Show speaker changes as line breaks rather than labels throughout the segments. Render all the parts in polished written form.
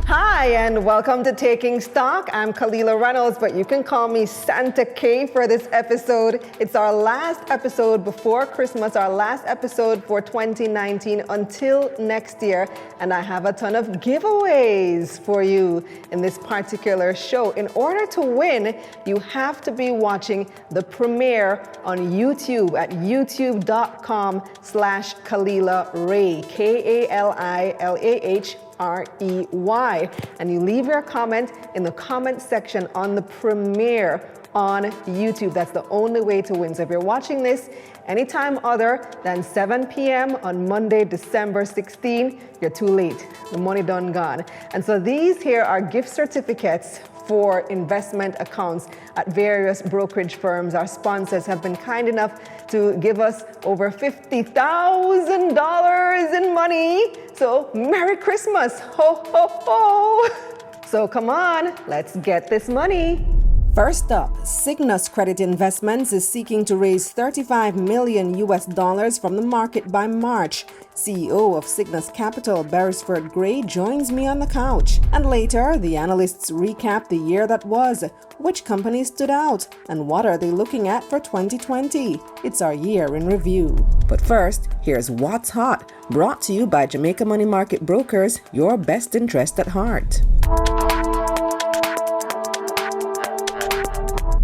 Hi, and welcome to Taking Stock. I'm Kalila Reynolds, but you can call me Santa K for this episode. It's our last episode before Christmas, our last episode for 2019 until next year. And I have a ton of giveaways for you in this particular show. In order to win, you have to be watching the premiere on YouTube at youtube.com/Kalila Ray, KALILAH REY, and you leave your comment in the comment section on the premiere on YouTube. That's the only way to win. So if you're watching this anytime other than 7 p.m. on Monday, December 16, you're too late. The money done gone. And so these here are gift certificates for investment accounts at various brokerage firms. Our sponsors have been kind enough to give us over $50,000 in money. So Merry Christmas, ho, ho, ho. So come on, let's get this money. First up, Sygnus Credit Investments is seeking to raise $35 million from the market by March. CEO of Sygnus Capital, Berisford Gray, joins me on the couch. And later, the analysts recap the year that was, which companies stood out, and what are they looking at for 2020. It's our year in review. But first, here's What's Hot, brought to you by Jamaica Money Market Brokers, your best interest at heart.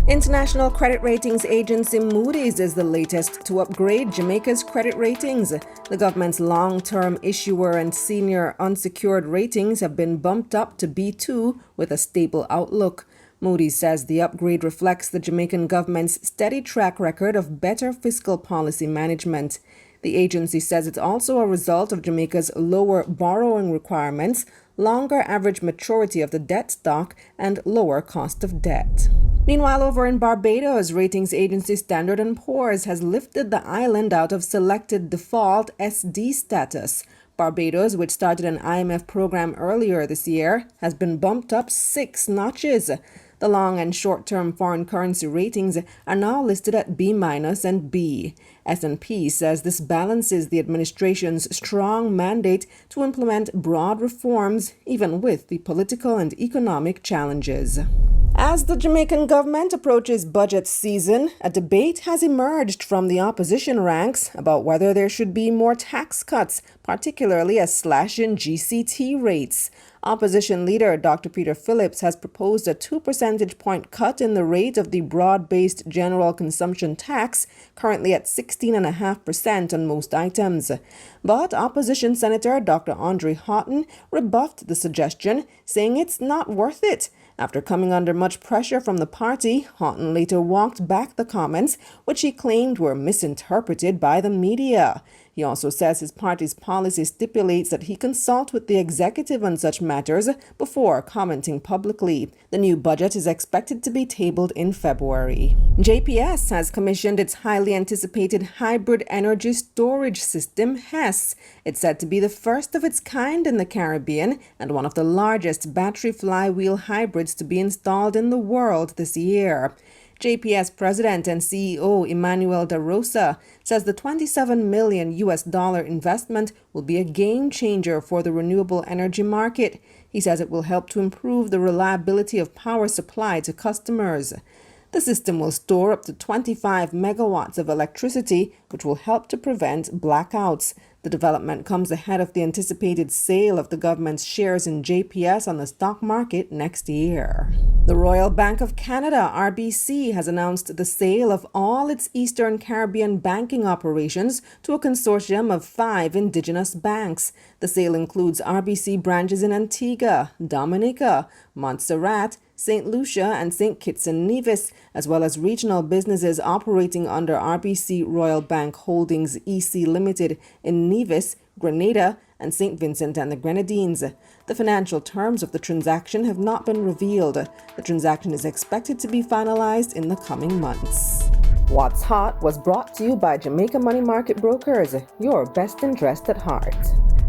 International credit ratings agency Moody's is the latest to upgrade Jamaica's credit ratings. The government's long-term issuer and senior unsecured ratings have been bumped up to B2 with a stable outlook. Moody's says the upgrade reflects the Jamaican government's steady track record of better fiscal policy management. The agency says it's also a result of Jamaica's lower borrowing requirements, longer average maturity of the debt stock, and lower cost of debt. Meanwhile, over in Barbados, ratings agency Standard & Poor's has lifted the island out of selected default SD status. Barbados, which started an IMF program earlier this year, has been bumped up 6 notches. The long and short-term foreign currency ratings are now listed at B- and B. S&P says this balances the administration's strong mandate to implement broad reforms, even with the political and economic challenges. As the Jamaican government approaches budget season, a debate has emerged from the opposition ranks about whether there should be more tax cuts, particularly a slash in GCT rates. Opposition leader Dr. Peter Phillips has proposed a 2 percentage point cut in the rate of the broad-based general consumption tax, currently at 16.5% on most items. But opposition Senator Dr. Andre Houghton rebuffed the suggestion, saying it's not worth it. After coming under much pressure from the party, Houghton later walked back the comments, which he claimed were misinterpreted by the media. He also says his party's policy stipulates that he consult with the executive on such matters before commenting publicly. The new budget is expected to be tabled in February. JPS has commissioned its highly anticipated hybrid energy storage system, HESS. It's said to be the first of its kind in the Caribbean and one of the largest battery flywheel hybrids to be installed in the world this year. JPS President and CEO Emmanuel Da Rosa says the $27 million investment will be a game changer for the renewable energy market. He says it will help to improve the reliability of power supply to customers. The system will store up to 25 megawatts of electricity, which will help to prevent blackouts. The development comes ahead of the anticipated sale of the government's shares in JPS on the stock market next year. The Royal Bank of Canada, RBC, has announced the sale of all its Eastern Caribbean banking operations to a consortium of 5 indigenous banks. The sale includes RBC branches in Antigua, Dominica, Montserrat, St. Lucia, and St. Kitts and Nevis, as well as regional businesses operating under RBC Royal Bank Holdings EC Limited in Nevis, Grenada, and St. Vincent and the Grenadines. The financial terms of the transaction have not been revealed. The transaction is expected to be finalized in the coming months. What's Hot was brought to you by Jamaica Money Market Brokers, your best interest at heart.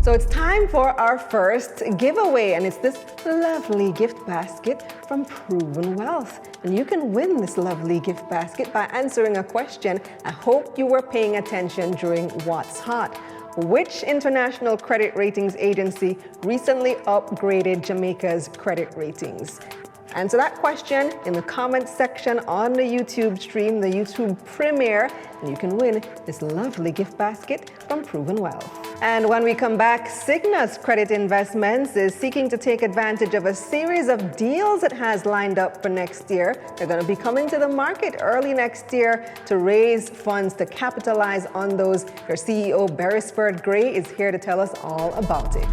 So it's time for our first giveaway, and it's this lovely gift basket from Proven Wealth. And you can win this lovely gift basket by answering a question. I hope you were paying attention during What's Hot. Which international credit ratings agency recently upgraded Jamaica's credit ratings? Answer that question in the comments section on the YouTube stream, the YouTube premiere, and you can win this lovely gift basket from Proven Wealth. And when we come back, Sygnus Credit Investments is seeking to take advantage of a series of deals it has lined up for next year. They're going to be coming to the market early next year to raise funds to capitalize on those. Their CEO, Berisford Gray, is here to tell us all about it.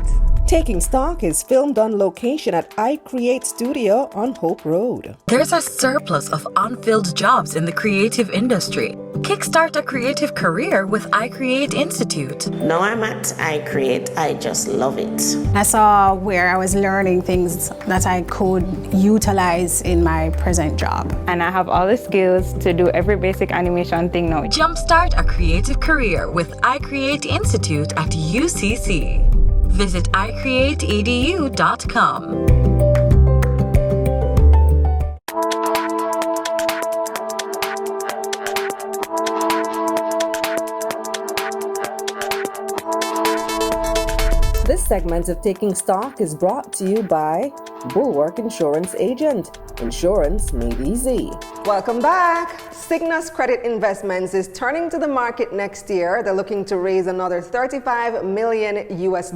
Taking Stock is filmed on location at I Create Studio on Hope Road.
There's a surplus of unfilled jobs in the creative industry. Kickstart a creative career with I Create Institute.
Now I'm at I Create, I just love it.
I saw where I was learning things that I could utilize in my present job.
And I have all the skills to do every basic animation thing now.
Jumpstart a creative career with I Create Institute at UCC. Visit icreateedu.com.
This segment of Taking Stock is brought to you by Bulwark Insurance Agent. Insurance made easy. Welcome back. Sygnus Credit Investments is turning to the market next year. They're looking to raise another $35 million US.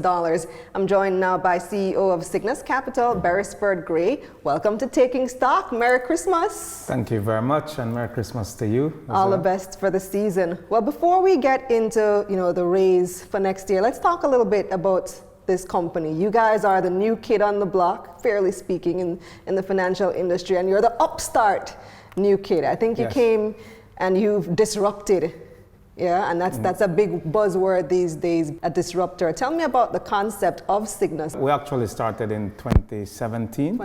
I'm joined now by CEO of Sygnus Capital, Berisford Gray. Welcome to Taking Stock. Merry Christmas.
Thank you very much, and Merry Christmas to you.
All the best for the season. Well, before we get into the raise for next year, let's talk a little bit about this company. You guys are the new kid on the block, fairly speaking, in the financial industry, and you're the upstart new kid. I think you came and you've disrupted, and that's a big buzzword these days, a disruptor. Tell me about the concept of Sygnus.
We actually started in 2017.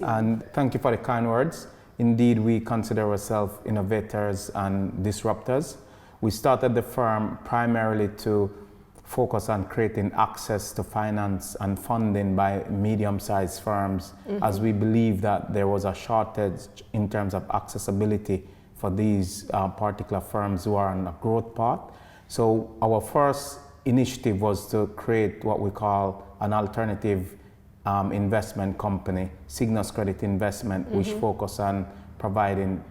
And thank you for the kind words. Indeed, we consider ourselves innovators and disruptors. We started the firm primarily to focus on creating access to finance and funding by medium-sized firms, as we believe that there was a shortage in terms of accessibility for these particular firms who are on a growth path. So our first initiative was to create what we call an alternative investment company, Sygnus Credit Investment, which focus on providing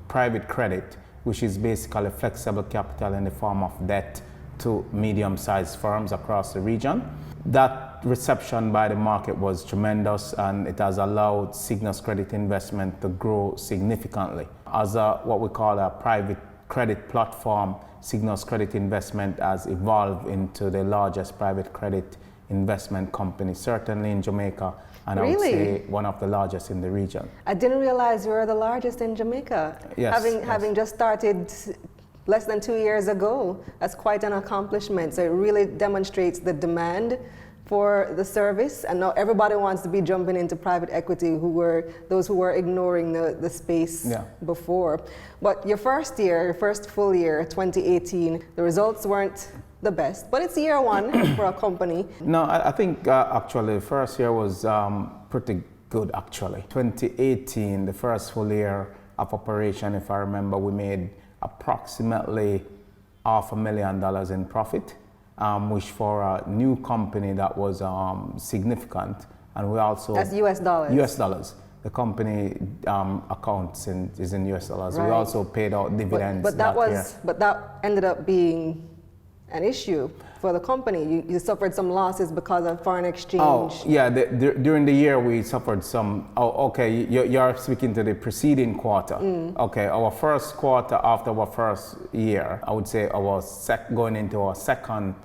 private credit, which is basically flexible capital in the form of debt to medium-sized firms across the region. That reception by the market was tremendous, and it has allowed Sygnus Credit Investment to grow significantly. As what we call a private credit platform, Sygnus Credit Investment has evolved into the largest private credit investment company, certainly in Jamaica, and I would say one of the largest in the region.
I didn't realize you were the largest in Jamaica. Having just started less than 2 years ago. That's quite an accomplishment. So it really demonstrates the demand for the service, and now everybody wants to be jumping into private equity, those who were ignoring the space before. But your first full year, 2018, the results weren't the best, but it's year one for a company.
No, I think actually the first year was pretty good actually. 2018, the first full year of operation, if I remember, we made approximately $500,000 in profit, which for a new company that was significant. And we also— That's US dollars? US dollars. The company accounts is in US dollars. Right. We also paid out dividends.
But that ended up being an issue for the company. You suffered some losses because of foreign exchange.
Oh, yeah. During the year, we suffered some. Oh, okay. You're speaking to the preceding quarter. Okay. Our first quarter after our first year, I would say going into our second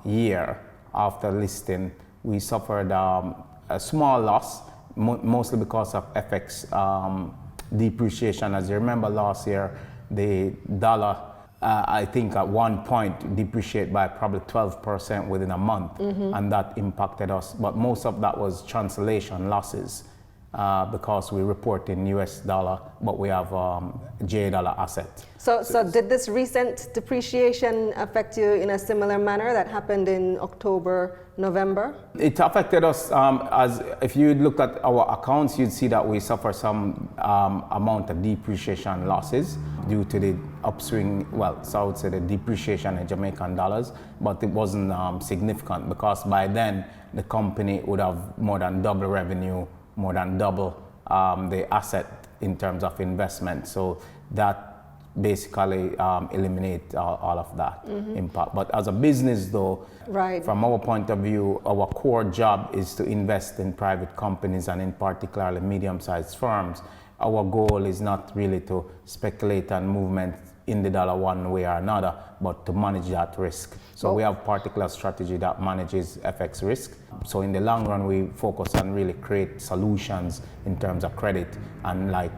year after listing, we suffered a small loss, mostly because of FX depreciation. As you remember, last year, the dollar, I think at one point depreciated by probably 12% within a month, and that impacted us. But most of that was translation losses. because we report in US dollar, but we have J dollar asset.
So did this recent depreciation affect you in a similar manner that happened in October, November?
It affected us as if you look at our accounts, you'd see that we suffer some amount of depreciation losses due to the upswing, well, so I would say the depreciation in Jamaican dollars, but it wasn't significant because by then the company would have more than double revenue, more than double the asset in terms of investment. So that basically eliminate all of that impact. But as a business though,
right,
from our point of view, our core job is to invest in private companies and in particularly medium-sized firms. Our goal is not really to speculate on movement in the dollar one way or another, but to manage that risk. So we have particular strategy that manages FX risk. So in the long run, we focus on really create solutions in terms of credit, and like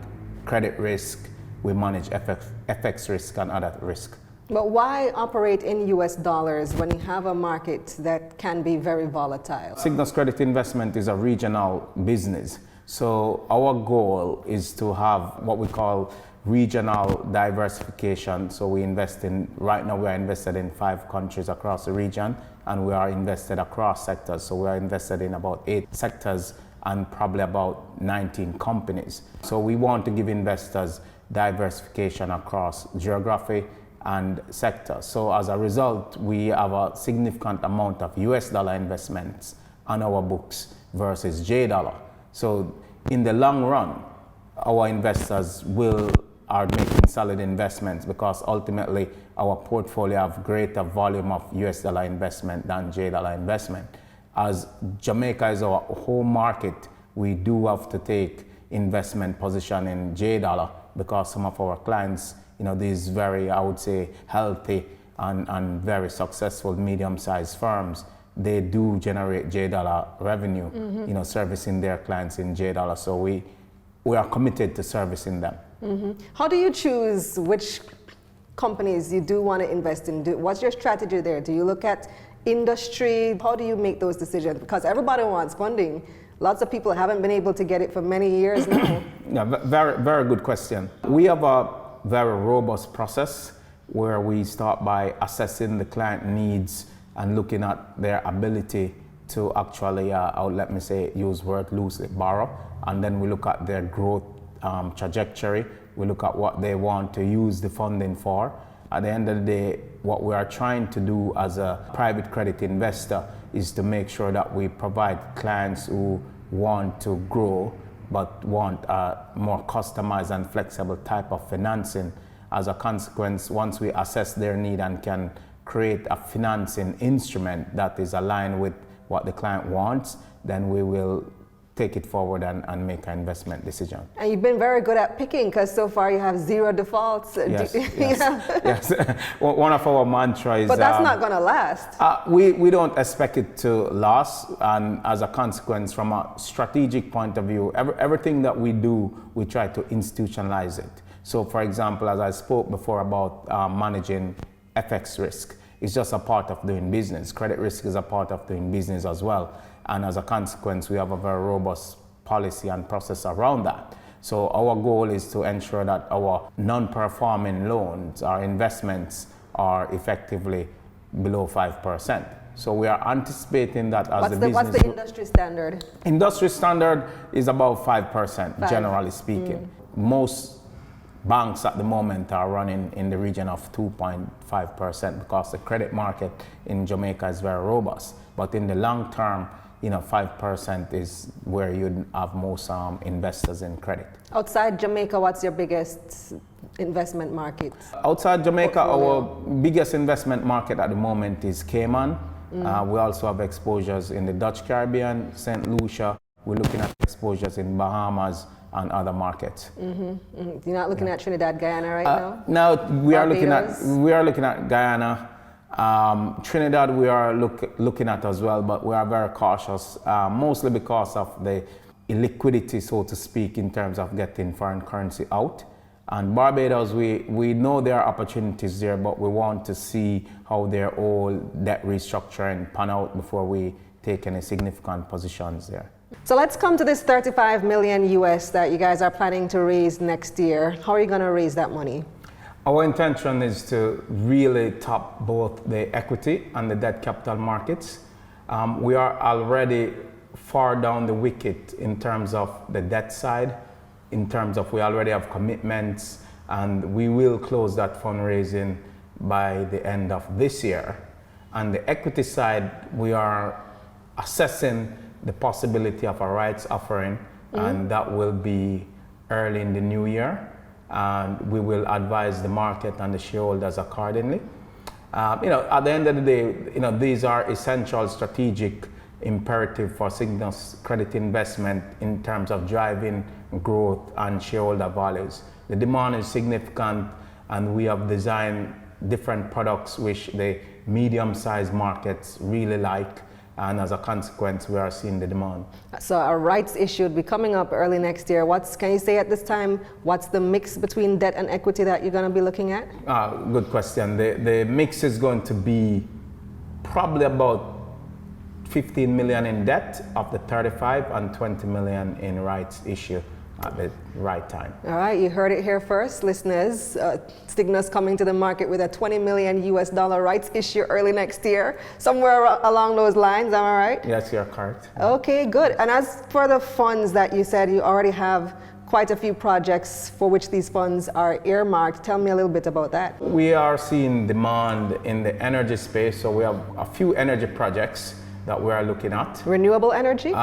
credit risk, we manage FX risk and other risk.
But why operate in US dollars when you have a market that can be very volatile?
Sygnus Credit Investment is a regional business. So our goal is to have what we call regional diversification. So we invest in, right now we are invested in 5 countries across the region, and we are invested across sectors. So we are invested in about 8 sectors and probably about 19 companies. So we want to give investors diversification across geography and sector. So as a result, we have a significant amount of US dollar investments on our books versus J dollar. So in the long run, our investors are making solid investments because ultimately our portfolio have greater volume of US dollar investment than J dollar investment. As Jamaica is our home market, we do have to take investment position in J dollar because some of our clients, these very, I would say, healthy and very successful medium-sized firms, they do generate J dollar revenue, servicing their clients in J dollar. So we are committed to servicing them.
How do you choose which companies you do want to invest in? What's your strategy there? Do you look at industry? How do you make those decisions? Because everybody wants funding. Lots of people haven't been able to get it for many years now.
Yeah, very, very good question. We have a very robust process where we start by assessing the client needs and looking at their ability to actually, let me say, use word loosely, borrow. And then we look at their growth trajectory. We look at what they want to use the funding for. At the end of the day, what we are trying to do as a private credit investor is to make sure that we provide clients who want to grow but want a more customized and flexible type of financing. As a consequence, once we assess their need and can create a financing instrument that is aligned with what the client wants, then we will take it forward and make an investment decision.
And you've been very good at picking because so far you have 0 defaults.
Yes, yes. One of our mantras is...
But that's not going to last.
We don't expect it to last, and as a consequence, from a strategic point of view, everything that we do, we try to institutionalize it. So for example, as I spoke before about managing FX risk, it's just a part of doing business. Credit risk is a part of doing business as well. And as a consequence, we have a very robust policy and process around that. So our goal is to ensure that our non-performing loans, our investments, are effectively below 5%. So we are anticipating that as the business...
What's the industry standard?
Industry standard is about 5%, generally speaking. Most banks at the moment are running in the region of 2.5% because the credit market in Jamaica is very robust. But in the long term, 5% is where you'd have most investors in credit.
Outside Jamaica, what's your biggest investment market?
Outside Jamaica, our biggest investment market at the moment is Cayman. We also have exposures in the Dutch Caribbean, St. Lucia. We're looking at exposures in Bahamas and other markets.
You're not looking at Trinidad, Guyana right now?
No, we are looking at Guyana. Trinidad we are looking at as well, but we are very cautious, mostly because of the illiquidity, so to speak, in terms of getting foreign currency out. And Barbados, we know there are opportunities there, but we want to see how their whole debt restructuring pan out before we take any significant positions there.
So let's come to this 35 million US that you guys are planning to raise next year. How are you going to raise that money?
Our intention is to really tap both the equity and the debt capital markets. We are already far down the wicket in terms of the debt side, in terms of we already have commitments, and we will close that fundraising by the end of this year. On the equity side, we are assessing the possibility of a rights offering, and that will be early in the new year, and we will advise the market and the shareholders accordingly. At the end of the day, these are essential strategic imperative for Sygnus Credit Investment in terms of driving growth and shareholder values. The demand is significant, and we have designed different products which the medium-sized markets really like, and as a consequence, we are seeing the demand.
So a rights issue will be coming up early next year. Can you say at this time, what's the mix between debt and equity that you're going to be looking at?
Good question. The mix is going to be probably about 15 million in debt of the 35 and 20 million in rights issue at the right time. All
right, you heard it here first, listeners. Sygnus coming to the market with a 20 million US dollar rights issue early next year, somewhere along those lines, am I right?
Yes, you're correct.
Okay, good. And as for the funds that you said, you already have quite a few projects for which these funds are earmarked. Tell me a little bit about that.
We are seeing demand in the energy space, so we have a few energy projects that we are looking at.
Renewable energy?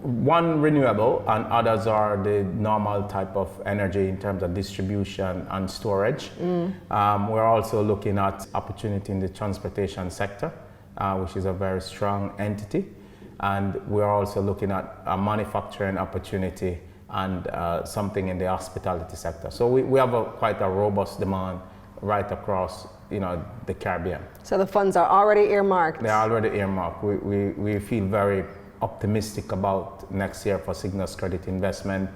One renewable, and others are the normal type of energy in terms of distribution and storage. We're also looking at opportunity in the transportation sector, which is a very strong entity. And we're also looking at a manufacturing opportunity and something in the hospitality sector. So we have quite a robust demand right across the Caribbean.
So the funds are already earmarked?
They're already earmarked. We feel very optimistic about next year for Sygnus Credit Investment.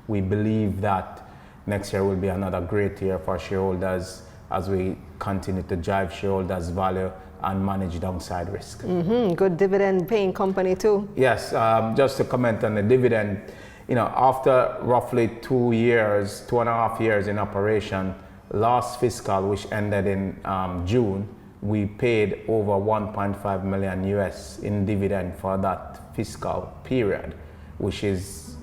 We believe that next year will be another great year for shareholders as we continue to drive shareholders' value and manage downside risk.
Good dividend paying company too.
Yes, just to comment on the dividend, after roughly 2.5 years in operation, last fiscal, which ended in June, we paid over 1.5 million US in dividend for that fiscal period, which is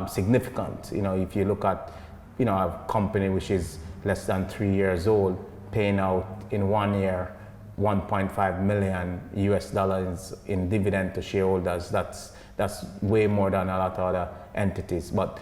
significant. If you look at a company which is less than 3 years old, paying out in 1 year 1.5 million US dollars in dividend to shareholders, that's way more than a lot of other entities. But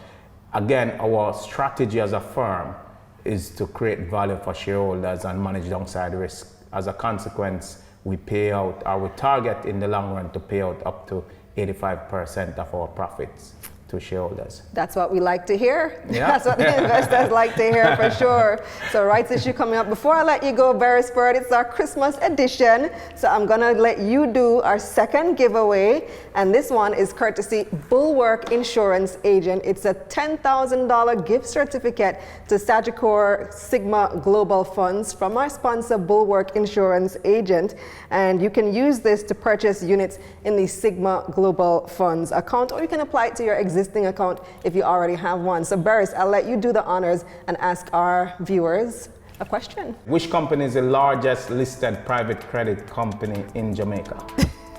again, our strategy as a firm is to create value for shareholders and manage downside risk. As a consequence, we pay out, or we target in the long run to pay out up to 85% of our profits to shareholders.
That's what we like to hear.
Yeah.
That's what the investors like to hear for sure. So rights issue coming up. Before I let you go, Berisford, it's our Christmas edition. So I'm gonna let you do our second giveaway. And this one is courtesy Bulwark Insurance Agent. It's a $10,000 gift certificate to Sagicor Sigma Global Funds from our sponsor Bulwark Insurance Agent. And you can use this to purchase units in the Sigma Global Funds account, or you can apply it to your existing account if you already have one. So Beris, I'll let you do the honors and ask our viewers a question.
Which company is the largest listed private credit company in Jamaica?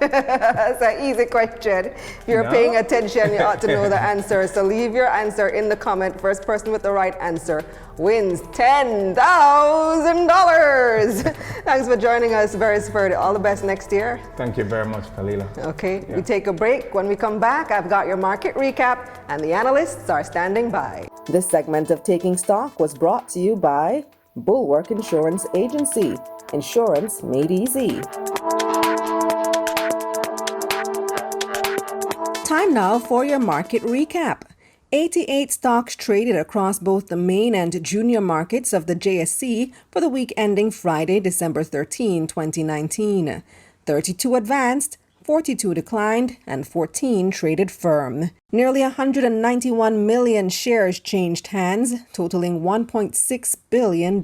That's an easy question. If you're paying attention, you ought to know the answer. So leave your answer in the comment. First person with the right answer wins $10,000. Thanks for joining us, Berisford. All the best next year.
Thank you very much, Kalila.
Okay, we take a break. When we come back, I've got your market recap, and the analysts are standing by. This segment of Taking Stock was brought to you by Bulwark Insurance Agency. Insurance made easy. Time now for your market recap. 88 stocks traded across both the main and junior markets of the JSE for the week ending Friday, December 13, 2019. 32 advanced, 42 declined, and 14 traded firm. Nearly 191 million shares changed hands, totaling $1.6 billion.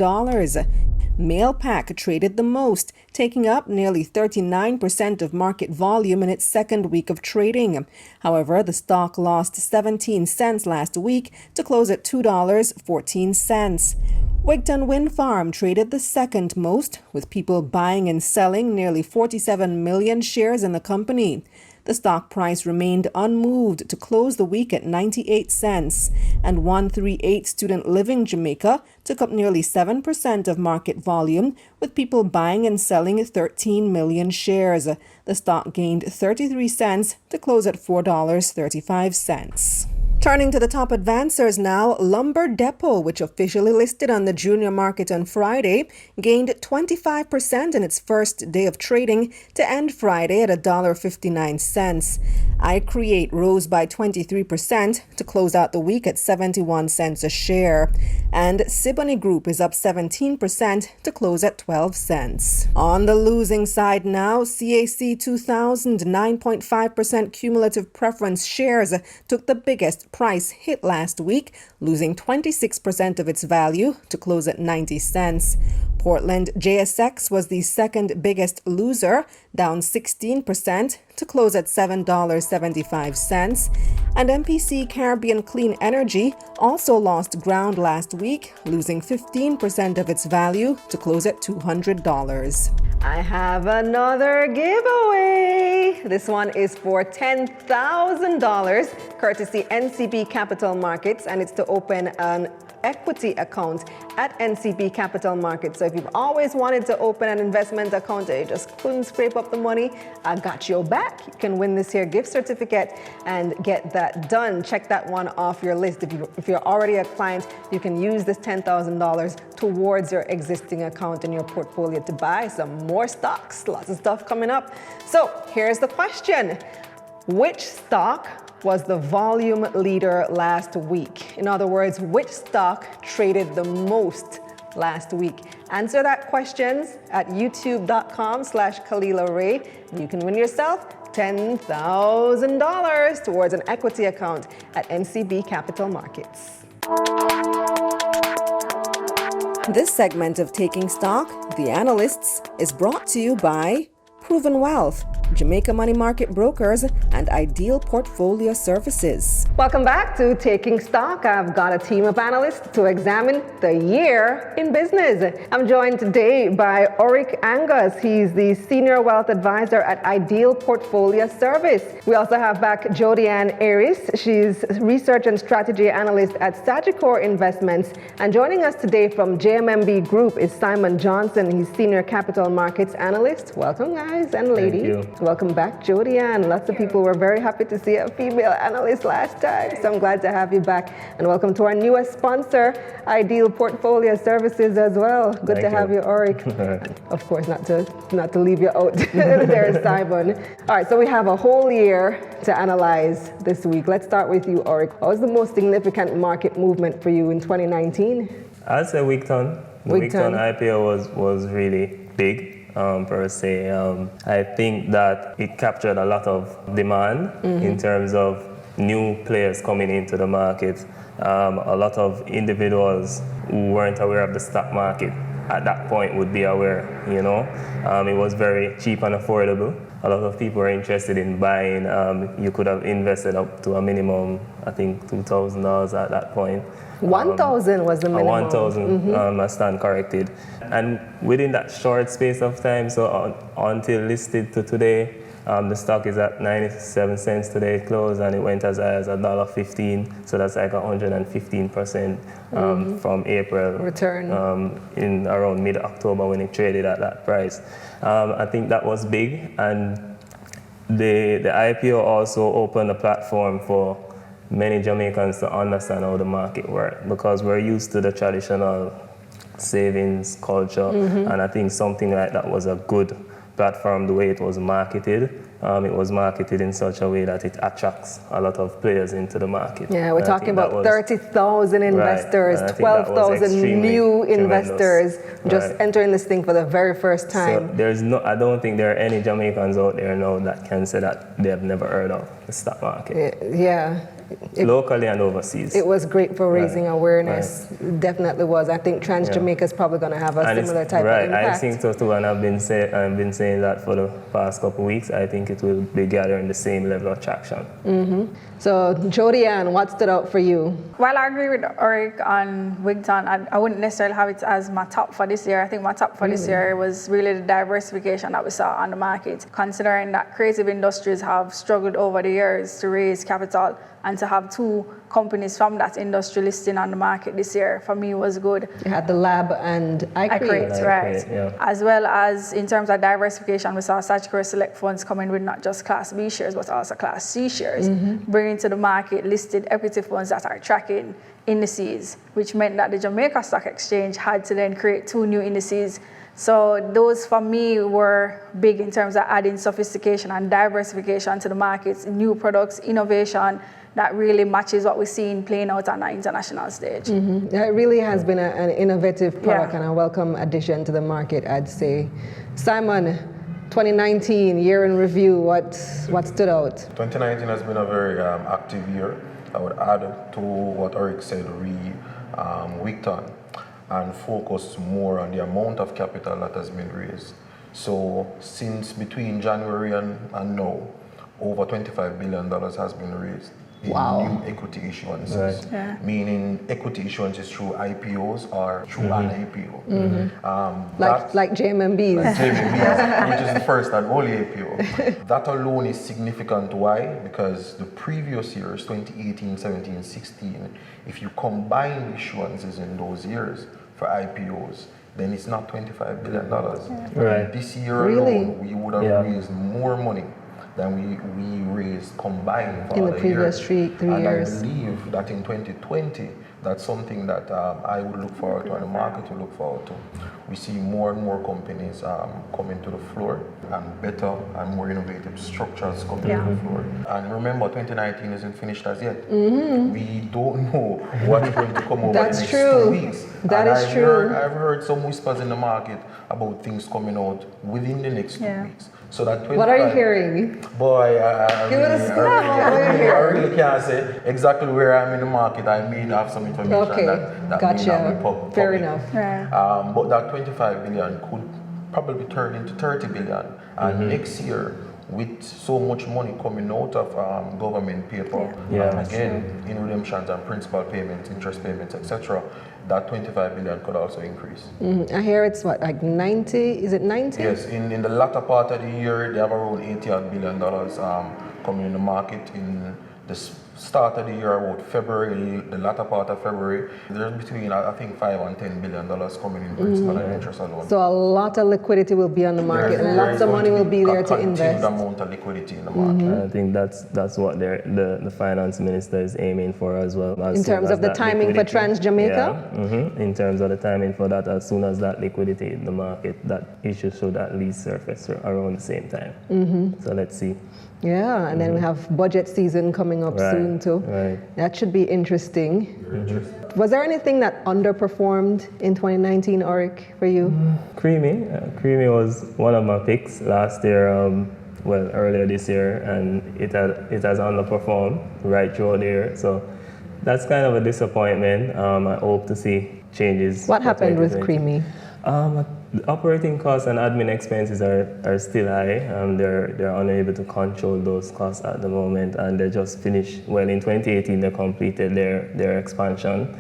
Mailpac traded the most, taking up nearly 39% of market volume in its second week of trading. However, the stock lost 17 cents last week to close at $2.14. Wigton Wind Farm traded the second most, with people buying and selling nearly 47 million shares in the company. The stock price remained unmoved to close the week at 98 cents, and 138 Student Living Jamaica took up nearly 7% of market volume, with people buying and selling 13 million shares. The stock gained 33 cents to close at $4.35. Turning to the top advancers now, Lumber Depot, which officially listed on the junior market on Friday, gained 25% in its first day of trading to end Friday at $1.59. iCreate rose by 23% to close out the week at 71 cents a share. And Siboney Group is up 17% to close at 12 cents. On the losing side now, CAC 2000 9.5% cumulative preference shares took the biggest price hit last week, losing 26% of its value to close at 90 cents. Portland JSX was the second biggest loser, down 16% to close at $7.75. And MPC Caribbean Clean Energy also lost ground last week, losing 15% of its value to close at $200. I have another giveaway. This one is for $10,000, courtesy NCB Capital Markets, and it's to open an equity account at NCB Capital Markets. So if you've always wanted to open an investment account and you just couldn't scrape up the money, I got your back. You can win this here gift certificate and get that done. Check that one off your list. If you're already a client, you can use this $10,000 towards your existing account in your portfolio to buy some more stocks. Lots of stuff coming up. So here's the question. Which stock was the volume leader last week? In other words, which stock traded the most last week? Answer that question at youtube.com/Kalila Ray. You can win yourself $10,000 towards an equity account at NCB Capital Markets. This segment of Taking Stock, The Analysts, is brought to you by Proven Wealth, Jamaica Money Market Brokers, and Ideal Portfolio Services. Welcome back to Taking Stock. I've got a team of analysts to examine the year in business. I'm joined today by Oric Angus. He's the Senior Wealth Advisor at Ideal Portfolio Service. We also have back Jody-Ann Aris. She's Research and Strategy Analyst at Sagicor Investments. And joining us today from JMMB Group is Simon Johnson. He's Senior Capital Markets Analyst. Welcome, guys and ladies.
Thank you.
Welcome back, Jody-Ann. Lots of people were very happy to see a female analyst last time, so I'm glad to have you back. And welcome to our newest sponsor, Ideal Portfolio Services as well. Good to have you, Oric. Of course, not to leave you out there, Simon. All right, so we have a whole year to analyze this week. Let's start with you, Oric. What was the most significant market movement for you in 2019?
I'd say Wigton. The Wigton IPO was really big. Per se. I think that it captured a lot of demand in terms of new players coming into the market. A lot of individuals who weren't aware of the stock market at that point would be aware, you know. It was very cheap and affordable. A lot of people were interested in buying. You could have invested up to a minimum, I think, $2,000 at that point.
1,000 was the minimum.
1,000, I stand corrected. And within that short space of time, so until listed to today, the stock is at 97 cents today it closed, and it went as high as $1.15. So that's like 115% from April
return
in around mid-October when it traded at that price. I think that was big, and the IPO also opened a platform for many Jamaicans to understand how the market works, because we're used to the traditional savings culture, and I think something like that was a good platform. The way it was marketed, it was marketed in such a way that it attracts a lot of players into the market.
Yeah, we're talking about 30,000 investors, 12,000 new investors just entering this thing for the very first time.
So I don't think there are any Jamaicans out there now that can say that they have never heard of the stock market.
Yeah.
locally and overseas.
It was great for raising
Right.
awareness. It definitely was. I think Trans Jamaica is probably going to have a
And
similar type
right,
of impact.
I think so too, and I've been saying that for the past couple of weeks. I think it will be gathering the same level of traction.
So, Jody-Ann, what stood out for you?
Well, I agree with Ulrich on Wigton. I wouldn't necessarily have it as my top for this year. I think my top for this year was really the diversification that we saw on the market, considering that creative industries have struggled over the years to raise capital, and to have 2 companies from that industry listing on the market this year, for me, was good.
You had the lab and iCreate.
Right.
Yeah.
As well as in terms of diversification, we saw statutory select funds coming with not just Class B shares, but also Class C shares, bringing to the market listed equity funds that are tracking indices, which meant that the Jamaica Stock Exchange had to then create 2 new indices. So those for me were big in terms of adding sophistication and diversification to the markets, new products, innovation that really matches what we're seeing playing out on the international stage.
It really has been an innovative product
Yeah.
and a welcome addition to the market, I'd say. Simon, 2019 year in review, what stood out?
2019 has been a very active year. I would add to what Eric said, Wigton, and focus more on the amount of capital that has been raised. So since between January and now, over $25 billion has been raised in new equity issuances, meaning equity issuances through IPOs or through an IPO.
Like JMMBs.
Which is the first and only IPO. That alone is significant. Why? Because the previous years, 2018, 17, 16, if you combine issuances in those years for IPOs, then it's not $25 billion.
Right.
This year alone, we would have raised more money than we raised combined for
in the
other
previous
years.
3 years.
I believe that in 2020, that's something that I would look forward to and the market will look forward to. We see more and more companies coming to the floor, and better and more innovative structures coming to the floor. And remember, 2019 isn't finished as yet. We don't know what's going to come over the next 2 weeks.
That is true.
I've heard some whispers in the market about things coming out within the next 2 weeks. So that 25,
What are you hearing?
Boy,
Give it a scoop.
I really can't say exactly where I'm in the market. I may have some information that may not be public.
Fair enough.
But that 25 billion could probably turn into 30 billion. And next year, with so much money coming out of government paper, and again, in redemptions and principal payments, interest payments, etc., that 25 billion could also increase.
I hear it's what, like 90? Is it 90?
Yes, in the latter part of the year, they have around $80 billion coming in the market. In the start of the year, about February, the latter part of February, there's between, I think, $5 and $10 billion coming in principal and interest alone.
So a lot of liquidity will be on the market, and lots of money will be there to invest.
Amount of liquidity in the market.
I think that's what the finance minister is aiming for as well.
In terms of the timing for Trans Jamaica?
In terms of the timing for that, as soon as that liquidity in the market, that issue should at least surface around the same time. So let's see.
Yeah, and then we have budget season coming up soon too. That should be interesting. Was there anything that underperformed in 2019, Ulrich, for you?
Creamy. Creamy was one of my picks last year, earlier this year, and it has underperformed right through the year. So that's kind of a disappointment. I hope to see changes.
What happened with Creamy?
The operating costs and admin expenses are still high. They're unable to control those costs at the moment, and they just finished. Well, in 2018, they completed their expansion,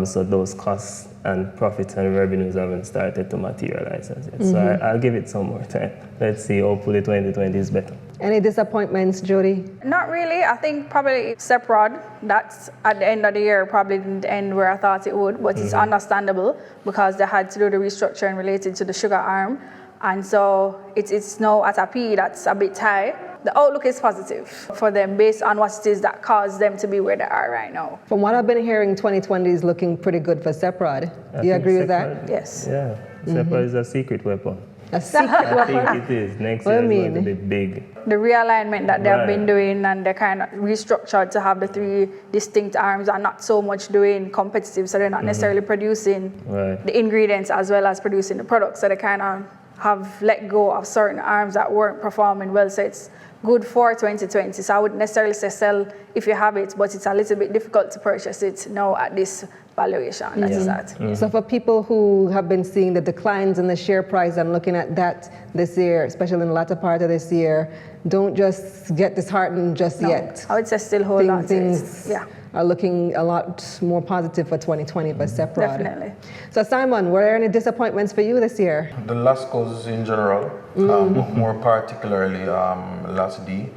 so those costs and profits and revenues haven't started to materialize as yet. So I'll give it some more time. Let's see. Hopefully, 2020 is better.
Any disappointments, Jody?
Not really. I think probably Seprod, that's at the end of the year, probably didn't end where I thought it would, but it's understandable because they had to do the restructuring related to the sugar arm. And so it's now at a P that's a bit high. The outlook is positive for them based on what it is that caused them to be where they are right now.
From what I've been hearing, 2020 is looking pretty good for Seprod. Do you agree with that?
Yes.
Yeah. Seprod is a secret weapon.
A secret weapon?
I think it is. Next year is going to be big.
The realignment that they've been doing, and they kind of restructured to have the 3 distinct arms and not so much doing competitive, so they're not necessarily producing the ingredients as well as producing the products. So they kind of have let go of certain arms that weren't performing well. So it's good for 2020. So I wouldn't necessarily say sell if you have it, but it's a little bit difficult to purchase it now at this valuation. That is that.
So for people who have been seeing the declines in the share price and looking at that this year, especially in the latter part of this year, don't just get disheartened just yet.
I would say still hold on to it. Yeah.
Are looking a lot more positive for 2020 for Seprod.
Definitely.
So Simon, were there any disappointments for you this year?
The LASCOs in general, but more particularly LASD,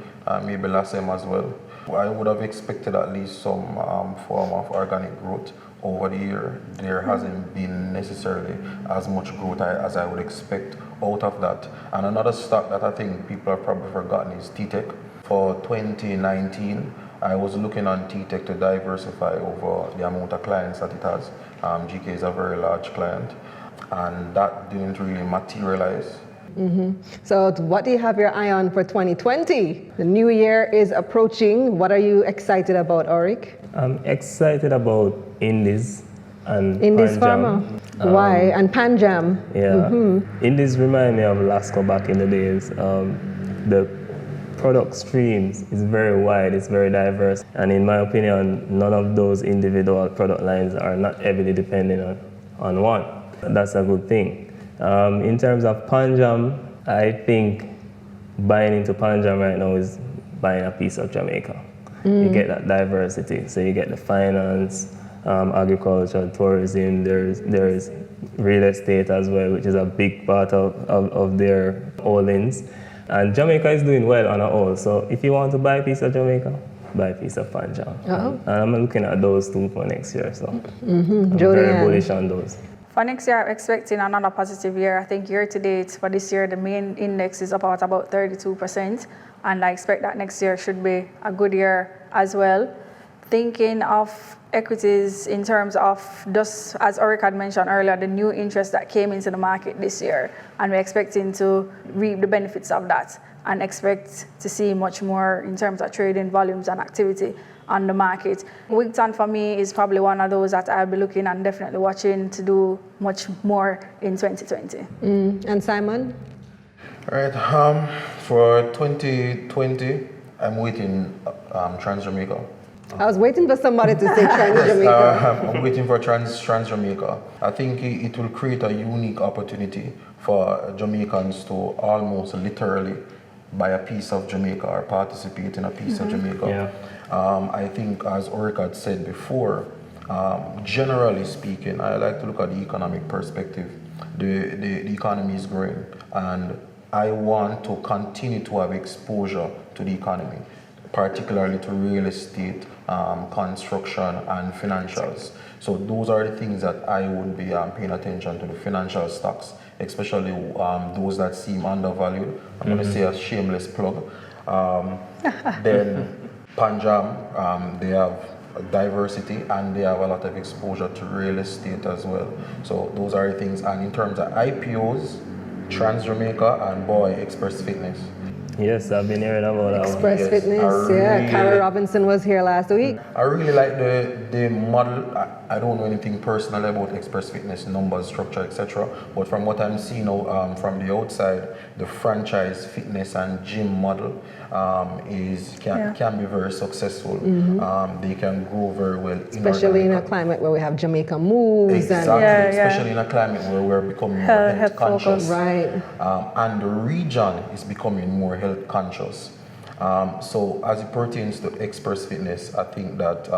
maybe LASM as well. I would have expected at least some form of organic growth over the year. There hasn't been necessarily as much growth as I would expect out of that. And another stock that I think people have probably forgotten is T-Tech. For 2019, I was looking on T-Tech to diversify over the amount of clients that it has. GK is a very large client, and that didn't really materialize.
So what do you have your eye on for 2020? The new year is approaching. What are you excited about, Oric?
I'm excited about Indies and
Indies
Panjam.
Pharma. Why? And Panjam.
Yeah. Indies remind me of LASCO back in the days. The product streams is very wide, it's very diverse, and in my opinion, none of those individual product lines are not heavily dependent on one. That's a good thing. In terms of Panjam, I think buying into Panjam right now is buying a piece of Jamaica. You get that diversity, so you get the finance, agriculture, tourism, there's real estate as well, which is a big part of their holdings. And Jamaica is doing well on a whole, so if you want to buy a piece of Jamaica, buy a piece of Panjam. And I'm looking at those two for next year, so I'm very bullish on those.
For next year, I'm expecting another positive year. I think year to date for this year, the main index is about 32%, and I expect that next year should be a good year as well. Thinking of equities in terms of, just as Oric had mentioned earlier, the new interest that came into the market this year, and we're expecting to reap the benefits of that and expect to see much more in terms of trading volumes and activity on the market. Wigton for me is probably one of those that I'll be looking and definitely watching to do much more in 2020.
And Simon?
All right, for 2020, I'm waiting Trans Jamaica.
I was waiting for somebody to say Trans Jamaica.
I'm waiting for Trans Jamaica. I think it will create a unique opportunity for Jamaicans to almost literally buy a piece of Jamaica or participate in a piece of Jamaica.
Yeah.
I think, as Oric had said before, generally speaking, I like to look at the economic perspective. The economy is growing, and I want to continue to have exposure to the economy, particularly to real estate, construction, and financials. So those are the things that I would be paying attention to, the financial stocks, especially those that seem undervalued. I'm going to say a shameless plug. Then Panjam, they have diversity and they have a lot of exposure to real estate as well. So those are the things. And in terms of IPOs, Trans Jamaica and boy, Express Fitness.
Yes, I've been hearing about that
Express
one.
Fitness, yeah. Carol Robinson was here last week.
I really like the model. I don't know anything personal about Express Fitness, numbers, structure, etc. But from what I'm seeing now, from the outside, the franchise fitness and gym model can be very successful. They can grow very well.
Especially in a climate where we have Jamaica moves.
Exactly, especially in a climate where we're becoming more health conscious.
Right.
And the region is becoming more health conscious. So as it pertains to Express Fitness, I think that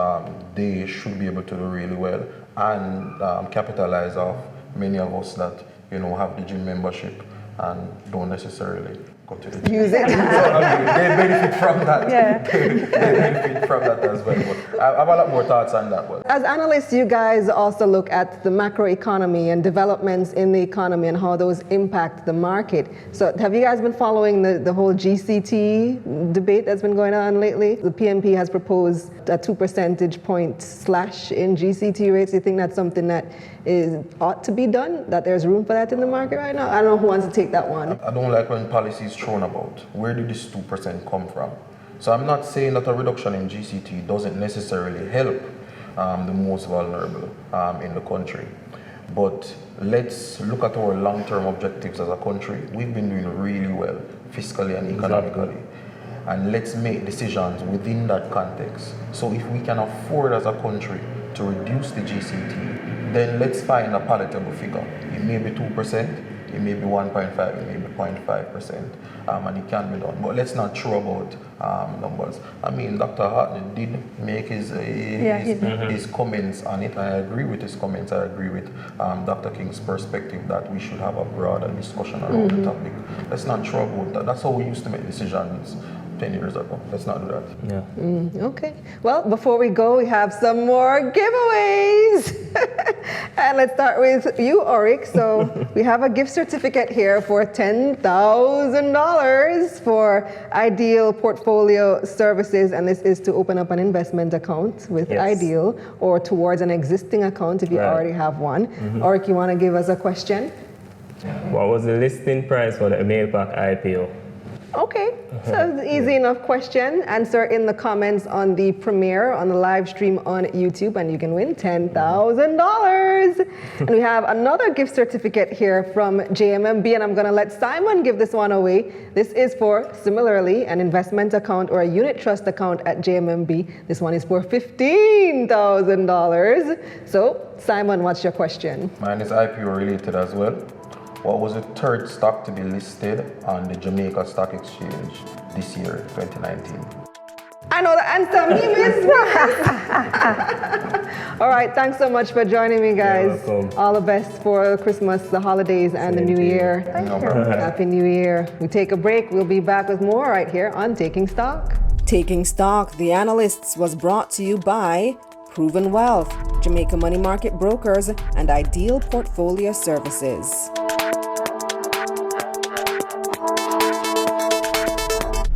they should be able to do really well and capitalize off many of us that have the gym membership and don't necessarily go to the gym.
Use it.
So, they benefit from that. They benefit from that as well. But I have a lot more thoughts on that one.
As analysts, you guys also look at the macroeconomy and developments in the economy and how those impact the market. So have you guys been following the whole GCT debate that's been going on lately? The PNP has proposed a 2 percentage point slash in GCT rates. Do you think that's something that ought to be done, that there's room for that in the market right now? I don't know who wants to take that one.
I don't like when policy is thrown about. Where did this 2% come from? So I'm not saying that a reduction in GCT doesn't necessarily help the most vulnerable in the country. But let's look at our long-term objectives as a country. We've been doing really well fiscally and economically. and let's make decisions within that context. So if we can afford as a country to reduce the GCT, then let's find a palatable figure. It may be 2%, it may be 1.5%, it may be 0.5%, and it can be done. But let's not throw about numbers. I mean, Dr. Hartnett did make his comments on it. I agree with his comments. I agree with Dr. King's perspective that we should have a broader discussion around the topic. Let's not throw about that. That's how we used to make decisions 10 years ago. Let's not do that.
Yeah.
Okay. Well, before we go, we have some more giveaways. And let's start with you, Orik. So we have a gift certificate here for $10,000 for Ideal Portfolio Services. And this is to open up an investment account with Ideal or towards an existing account if you already have one. Orik, you want to give us a question?
What was the listing price for the Mailpack IPO?
Okay, so it's an easy enough question. Answer in the comments on the premiere, on the live stream on YouTube, and you can win $10,000. And we have another gift certificate here from JMMB, and I'm going to let Simon give this one away. This is for, similarly, an investment account or a unit trust account at JMMB. This one is for $15,000. So, Simon, what's your question?
Mine is IPO related as well. What was the third stock to be listed on the Jamaica Stock Exchange this year, 2019?
I know the answer, me, Miss. All right, thanks so much for joining me, guys.
You're welcome.
All the best for Christmas, the holidays, and the new year.
Thank you.
Happy New Year. We take a break. We'll be back with more right here on Taking Stock. Taking Stock, the Analysts, was brought to you by Proven Wealth, Jamaica Money Market Brokers, and Ideal Portfolio Services.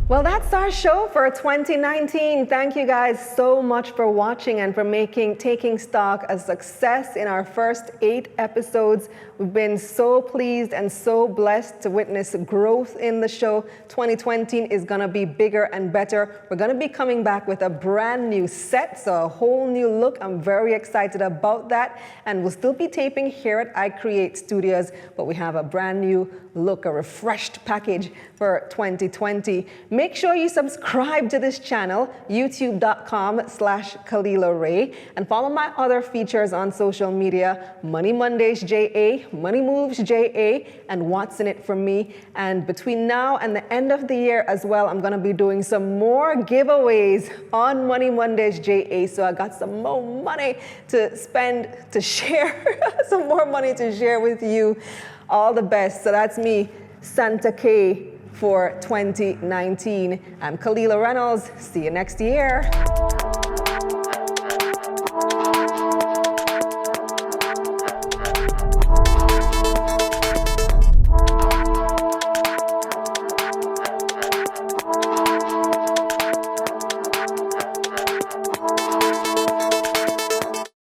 Well, that's our show for 2019. Thank you guys so much for watching and for making Taking Stock a success in our first 8 episodes. We've been so pleased and so blessed to witness growth in the show. 2020 is going to be bigger and better. We're going to be coming back with a brand new set, so a whole new look. I'm very excited about that. And we'll still be taping here at iCreate Studios, but we have a brand new look, a refreshed package for 2020. Make sure you subscribe to this channel, youtube.com/Kalila Ray, and follow my other features on social media, Money Mondays JA, Money Moves JA, and What's in It for Me. And between now and the end of the year as well, I'm gonna be doing some more giveaways on Money Mondays JA. So I got some more money to spend, to share, some more money to share with you. All the best. So that's me, Santa K, for 2019. I'm Kalila Reynolds. See you next year.